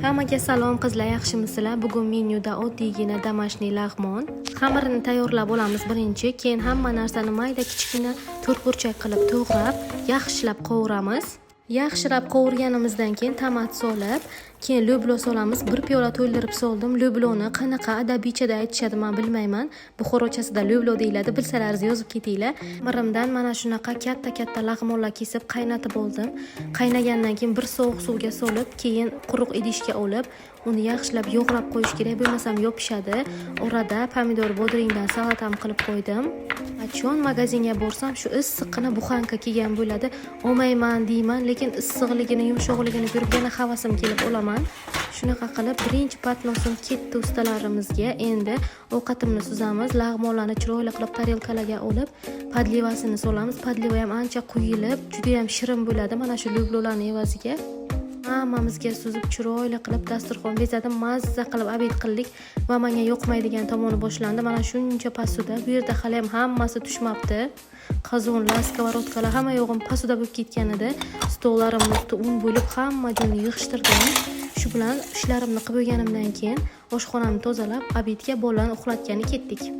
Hammaga salom qizlar, yaxshimisizlar? Bugun menyuda oddiygina domashniy lag'mon. Xamirini tayyorlab olamiz birinchi, keyin hamma narsani mayda kichkina to'rtburchak qilib to'g'rab, yaxshilab qovuramiz. Yaxshilab qovurganimizdan keyin tomat solib, keyin lublo solamiz. Bir piyola to'ldirib soldim. Lubloni qanaqa adabichada aytishadi men bilmayman. Buxorochasida lublo deyiladi. Bilsalaringiz yozib ketinglar. Mirimdan mana shunaqa katta lag'monlar kesib qaynatib oldim. Qaynagandan keyin bir sovuq suvga solib, keyin quruq idishga olib, uni yaxshilab yog'rab qo'yish kerak, bo'lmasam yopishadi. Orada pomidor bodringdan salatam qilib qo'ydim. Qachon magazinga borsam shu issiqqina buxanka kelgan bo'ladi. Olmayman deyman, lekin issiqligini, yumshoqligini ko'rib yana havasim kelib olaman. Shunaqa qilib birinchi patnosim ketdi ustalarimizga. Endi ovqatimni suzamiz. Lag'monlarni chiroyli qilib tarelkalarga olib, podlivasini solamiz. Podliva ham ancha quyilib, juda ham shirin bo'ladi. Mana shu lublolarning evaziga hammamizga suzib chiroyli qilib dasturxon bezadim. Mazza qilib obed qildik va menga yoqmaydigan tomoni boshlandi. Mana shuncha pasuda, bu yerda hali ham hammasi tushmabdi. Qozonlar, skоворodkalar hamma yo'g'im pasuda bo'lib ketgan edi. Stollarimni usti un bo'lib hamma joyni yig'ishtirdim. Shu bilan ishlarimni qilib bo'lganimdan keyin oshxonamni tozalab, obedga bolalarni uxlatgani ketdik.